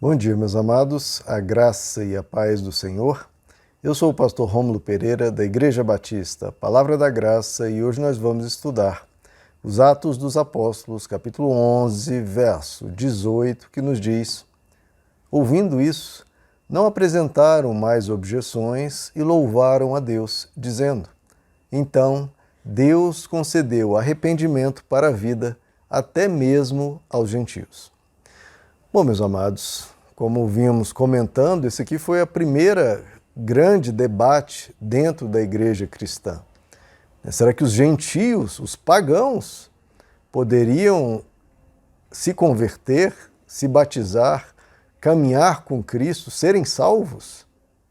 Bom dia, meus amados, a graça e a paz do Senhor. Eu sou o pastor Rômulo Pereira, da Igreja Batista, Palavra da Graça, e hoje nós vamos estudar os Atos dos Apóstolos, capítulo 11, verso 18, que nos diz: ouvindo isso, não apresentaram mais objeções e louvaram a Deus, dizendo: então Deus concedeu arrependimento para a vida até mesmo aos gentios. Bom, meus amados, como vimos comentando, esse aqui foi a primeira grande debate dentro da igreja cristã. Será que os gentios, os pagãos, poderiam se converter, se batizar, caminhar com Cristo, serem salvos?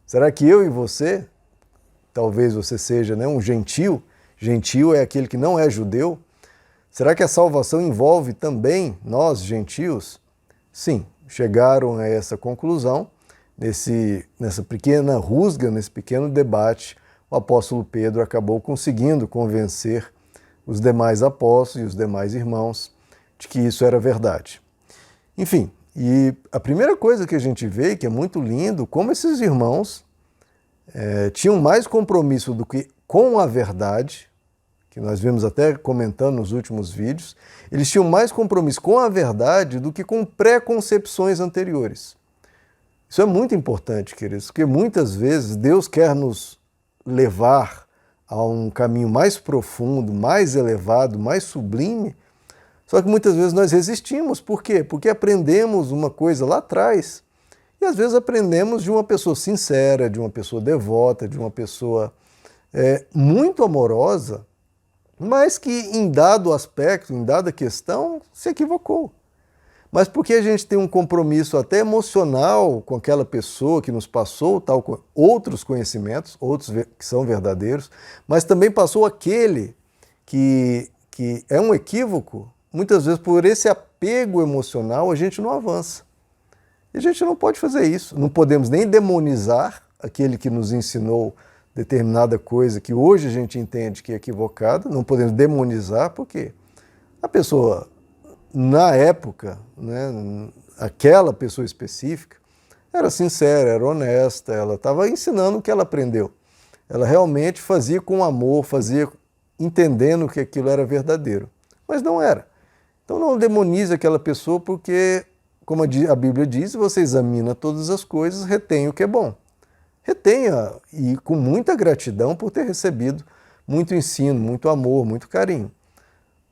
Será que eu e você, talvez você seja um gentio, gentio é aquele que não é judeu, será que a salvação envolve também nós, gentios? Sim, chegaram a essa conclusão, nessa pequena rusga, nesse pequeno debate, o apóstolo Pedro acabou conseguindo convencer os demais apóstolos e os demais irmãos de que isso era verdade. Enfim, e a primeira coisa que a gente vê, que é muito lindo, como esses irmãos tinham mais compromisso do que com a verdade, que nós vimos até comentando nos últimos vídeos, eles tinham mais compromisso com a verdade do que com preconcepções anteriores. Isso é muito importante, queridos, porque muitas vezes Deus quer nos levar a um caminho mais profundo, mais elevado, mais sublime, só que muitas vezes nós resistimos. Por quê? Porque aprendemos uma coisa lá atrás e às vezes aprendemos de uma pessoa sincera, de uma pessoa devota, de uma pessoa muito amorosa, mas que em dado aspecto, em dada questão, se equivocou. Mas porque a gente tem um compromisso até emocional com aquela pessoa que nos passou outros conhecimentos, outros que são verdadeiros, mas também passou aquele que é um equívoco, muitas vezes por esse apego emocional a gente não avança. E a gente não pode fazer isso, não podemos nem demonizar aquele que nos ensinou determinada coisa que hoje a gente entende que é equivocada, não podemos demonizar, porque a pessoa, na época, aquela pessoa específica, era sincera, era honesta, ela estava ensinando o que ela aprendeu. Ela realmente fazia com amor, fazia entendendo que aquilo era verdadeiro, mas não era. Então não demonize aquela pessoa porque, como a Bíblia diz, você examina todas as coisas, retém o que é bom. Retenha, e com muita gratidão por ter recebido muito ensino, muito amor, muito carinho.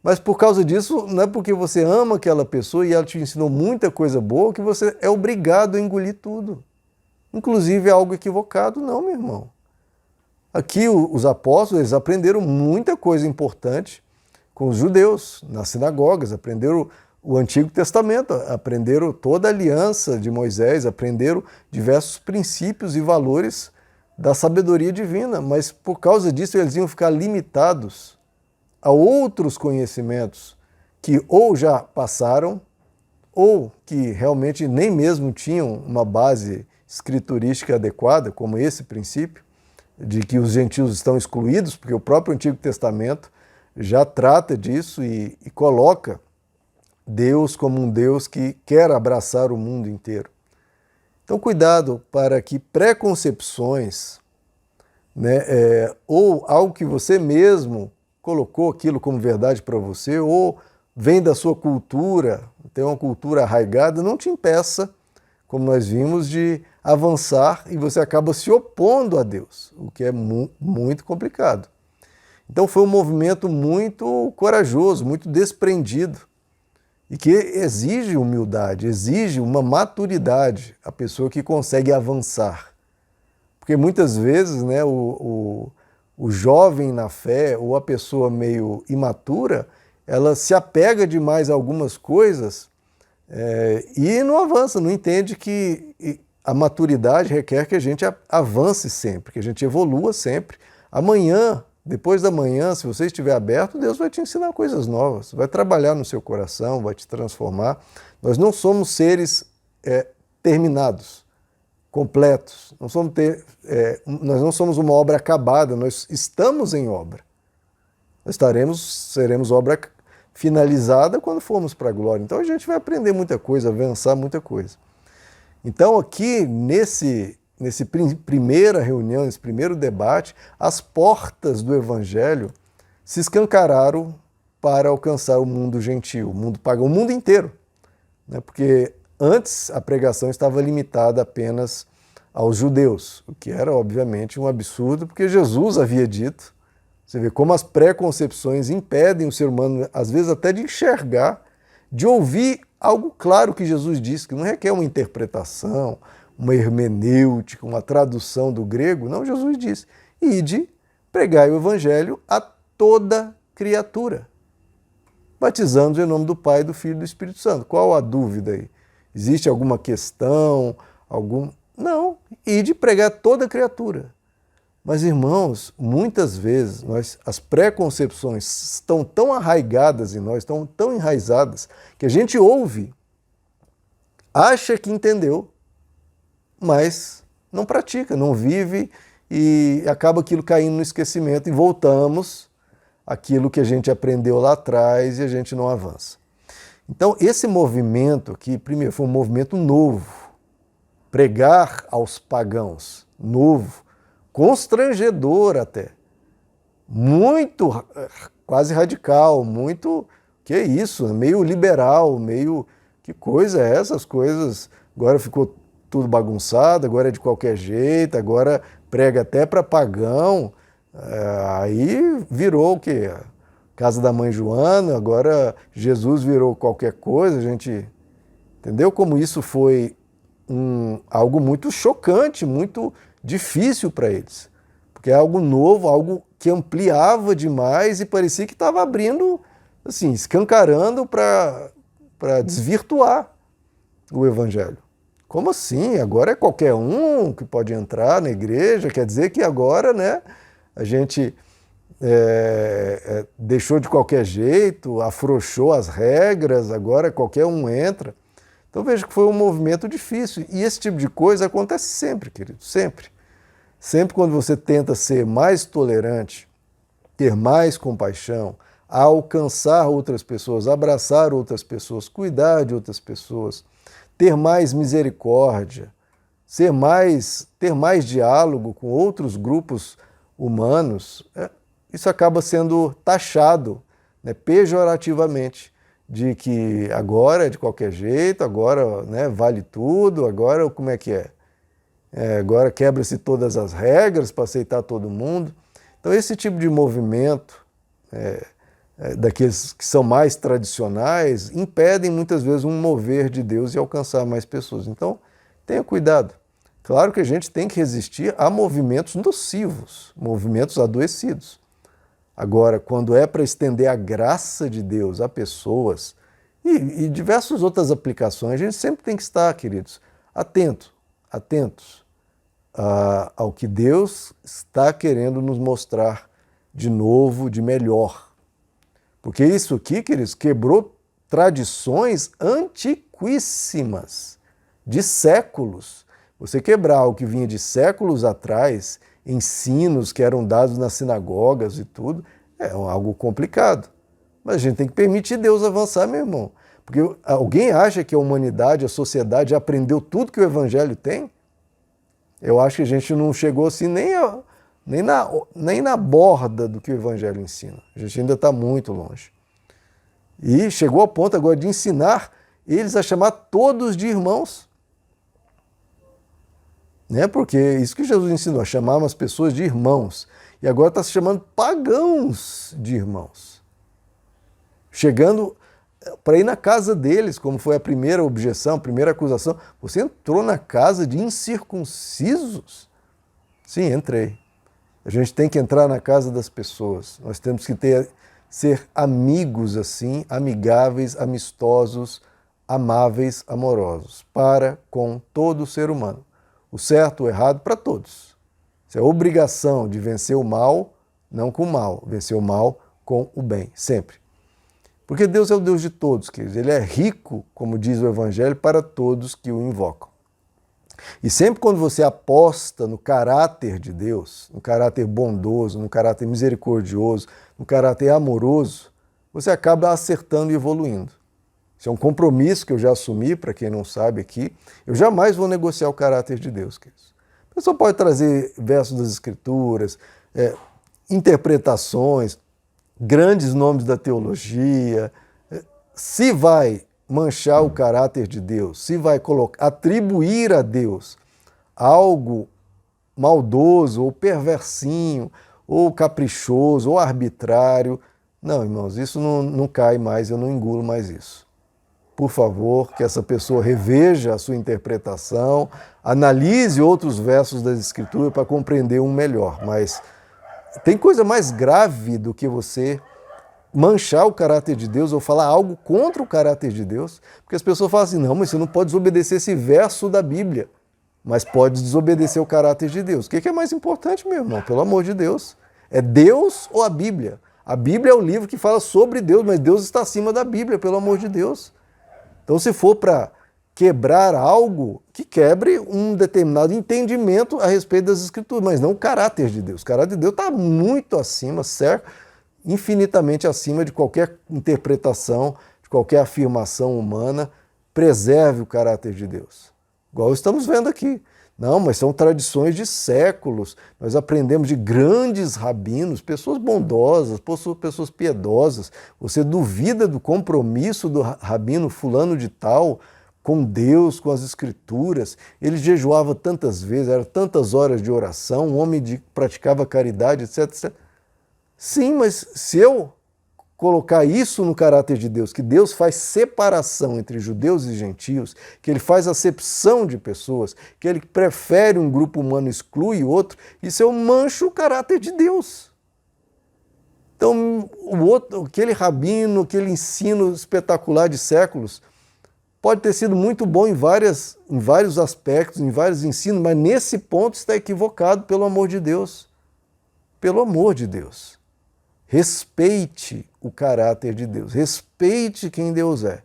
Mas por causa disso, não é porque você ama aquela pessoa e ela te ensinou muita coisa boa que você é obrigado a engolir tudo. Inclusive algo equivocado, não, meu irmão. Aqui os apóstolos, eles aprenderam muita coisa importante com os judeus, nas sinagogas, aprenderam o Antigo Testamento, aprenderam toda a aliança de Moisés, aprenderam diversos princípios e valores da sabedoria divina, mas por causa disso eles iam ficar limitados a outros conhecimentos que ou já passaram ou que realmente nem mesmo tinham uma base escriturística adequada, como esse princípio de que os gentios estão excluídos, porque o próprio Antigo Testamento já trata disso e coloca Deus como um Deus que quer abraçar o mundo inteiro. Então, cuidado para que preconcepções, ou algo que você mesmo colocou aquilo como verdade para você, ou vem da sua cultura, tem uma cultura arraigada, não te impeça, como nós vimos, de avançar e você acaba se opondo a Deus, o que é muito complicado. Então foi um movimento muito corajoso, muito desprendido, e que exige humildade, exige uma maturidade, a pessoa que consegue avançar. Porque muitas vezes o jovem na fé, ou a pessoa meio imatura, ela se apega demais a algumas coisas e não avança, não entende que a maturidade requer que a gente avance sempre, que a gente evolua sempre. Amanhã, depois da manhã, se você estiver aberto, Deus vai te ensinar coisas novas, vai trabalhar no seu coração, vai te transformar. Nós não somos seres terminados, completos, nós não somos uma obra acabada, nós estamos em obra. Nós seremos obra finalizada quando formos para a glória. Então a gente vai aprender muita coisa, avançar muita coisa. Então aqui, primeira reunião, nesse primeiro debate, as portas do Evangelho se escancararam para alcançar o mundo gentil, o mundo pagão, o mundo inteiro. Né? Porque antes a pregação estava limitada apenas aos judeus, o que era obviamente um absurdo, porque Jesus havia dito. Você vê como as preconcepções impedem o ser humano, às vezes até de enxergar, de ouvir algo claro que Jesus disse, que não requer uma interpretação, uma hermenêutica, uma tradução do grego. Não, Jesus disse: ide, pregai o evangelho a toda criatura, batizando em nome do Pai, do Filho e do Espírito Santo. Qual a dúvida aí? Existe alguma questão? Não, ide pregar a toda criatura. Mas, irmãos, muitas vezes as preconcepções estão tão arraigadas em nós, estão tão enraizadas, que a gente ouve, acha que entendeu, mas não pratica, não vive, e acaba aquilo caindo no esquecimento e voltamos àquilo que a gente aprendeu lá atrás e a gente não avança. Então, esse movimento aqui, primeiro, foi um movimento novo. Pregar aos pagãos, novo, constrangedor até, muito, quase radical, muito, que é isso, meio liberal, meio, que coisa é essas coisas, agora ficou tudo bagunçado, agora é de qualquer jeito, agora prega até para pagão, aí virou o quê? Casa da Mãe Joana, agora Jesus virou qualquer coisa, a gente entendeu como isso foi algo muito chocante, muito difícil para eles, porque é algo novo, algo que ampliava demais e parecia que estava abrindo, assim, escancarando para desvirtuar o evangelho. Como assim? Agora é qualquer um que pode entrar na igreja, quer dizer que agora, né, a gente deixou de qualquer jeito, afrouxou as regras, agora qualquer um entra. Então veja que foi um movimento difícil. E esse tipo de coisa acontece sempre, querido, sempre. Sempre quando você tenta ser mais tolerante, ter mais compaixão, alcançar outras pessoas, abraçar outras pessoas, cuidar de outras pessoas, ter mais misericórdia, ter mais diálogo com outros grupos humanos, isso acaba sendo taxado, né, pejorativamente, de que agora é de qualquer jeito, agora, né, vale tudo, agora como é que é? Agora quebra-se todas as regras para aceitar todo mundo. Então esse tipo de movimento, daqueles que são mais tradicionais, impedem muitas vezes um mover de Deus e alcançar mais pessoas. Então tenha cuidado. Claro que a gente tem que resistir a movimentos nocivos, movimentos adoecidos. Agora, quando é para estender a graça de Deus a pessoas e diversas outras aplicações, a gente sempre tem que estar, queridos, atentos ao que Deus está querendo nos mostrar de novo, de melhor. Porque isso aqui, queridos, quebrou tradições antiquíssimas, de séculos. Você quebrar o que vinha de séculos atrás, ensinos que eram dados nas sinagogas e tudo, é algo complicado. Mas a gente tem que permitir Deus avançar, meu irmão. Porque alguém acha que a humanidade, a sociedade já aprendeu tudo que o Evangelho tem? Eu acho que a gente não chegou assim nem na borda do que o Evangelho ensina. A gente ainda está muito longe. E chegou ao ponto agora de ensinar eles a chamar todos de irmãos. Né? Porque isso que Jesus ensinou, a chamar as pessoas de irmãos. E agora está se chamando pagãos de irmãos. Chegando para ir na casa deles, como foi a primeira objeção, a primeira acusação. Você entrou na casa de incircuncisos? Sim, entrei. A gente tem que entrar na casa das pessoas. Nós temos que ser amigos assim, amigáveis, amistosos, amáveis, amorosos, para com todo ser humano. O certo, o errado, para todos. Isso é a obrigação de vencer o mal, não com o mal, vencer o mal com o bem, sempre. Porque Deus é o Deus de todos, queridos. Ele é rico, como diz o Evangelho, para todos que o invocam. E sempre quando você aposta no caráter de Deus, no caráter bondoso, no caráter misericordioso, no caráter amoroso, você acaba acertando e evoluindo. Isso é um compromisso que eu já assumi, para quem não sabe aqui. Eu jamais vou negociar o caráter de Deus, queridos. A pessoa pode trazer versos das Escrituras, interpretações, grandes nomes da teologia. Se vai manchar o caráter de Deus, se vai atribuir a Deus algo maldoso, ou perversinho, ou caprichoso, ou arbitrário, não, irmãos, isso não cai mais, eu não engulo mais isso. Por favor, que essa pessoa reveja a sua interpretação, analise outros versos das Escrituras para compreender um melhor. Mas tem coisa mais grave do que você manchar o caráter de Deus ou falar algo contra o caráter de Deus, porque as pessoas falam assim, não, mas você não pode desobedecer esse verso da Bíblia, mas pode desobedecer o caráter de Deus. O que é mais importante, meu irmão? Pelo amor de Deus. É Deus ou a Bíblia? A Bíblia é o livro que fala sobre Deus, mas Deus está acima da Bíblia, pelo amor de Deus. Então, se for para quebrar algo, que quebre um determinado entendimento a respeito das Escrituras, mas não o caráter de Deus. O caráter de Deus está muito acima, certo? Infinitamente acima de qualquer interpretação, de qualquer afirmação humana. Preserve o caráter de Deus. Igual estamos vendo aqui. Não, mas são tradições de séculos. Nós aprendemos de grandes rabinos, pessoas bondosas, pessoas piedosas. Você duvida do compromisso do rabino fulano de tal com Deus, com as Escrituras. Ele jejuava tantas vezes, eram tantas horas de oração, um homem que praticava caridade, etc, etc. Sim, mas se eu colocar isso no caráter de Deus, que Deus faz separação entre judeus e gentios, que ele faz acepção de pessoas, que ele prefere um grupo humano e exclui outro, isso eu mancho o caráter de Deus. Então, aquele rabino, aquele ensino espetacular de séculos, pode ter sido muito bom em vários aspectos, em vários ensinos, mas nesse ponto está equivocado, pelo amor de Deus. Pelo amor de Deus. Respeite o caráter de Deus, respeite quem Deus é.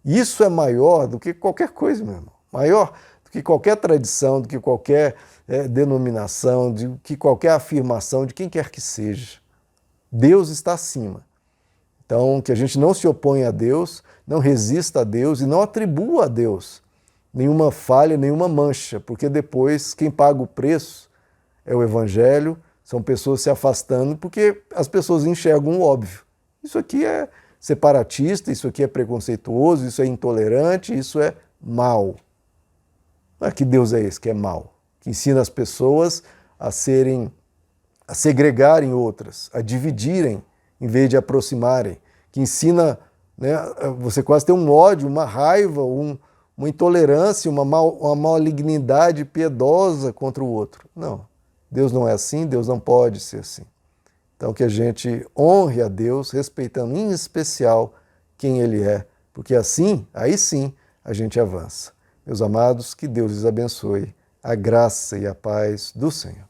Isso é maior do que qualquer coisa, meu irmão. Maior do que qualquer tradição, do que qualquer denominação, do que qualquer afirmação de quem quer que seja. Deus está acima. Então, que a gente não se oponha a Deus, não resista a Deus e não atribua a Deus nenhuma falha, nenhuma mancha, porque depois quem paga o preço é o Evangelho. São pessoas se afastando porque as pessoas enxergam o óbvio. Isso aqui é separatista, isso aqui é preconceituoso, isso é intolerante, isso é mal. Mas que Deus é esse que é mal? Que ensina as pessoas a segregarem outras, a dividirem em vez de aproximarem. Que ensina, né, você quase ter um ódio, uma raiva, uma intolerância, uma malignidade piedosa contra o outro. Não. Deus não é assim, Deus não pode ser assim. Então que a gente honre a Deus, respeitando em especial quem Ele é, porque assim, aí sim, a gente avança. Meus amados, que Deus lhes abençoe, a graça e a paz do Senhor.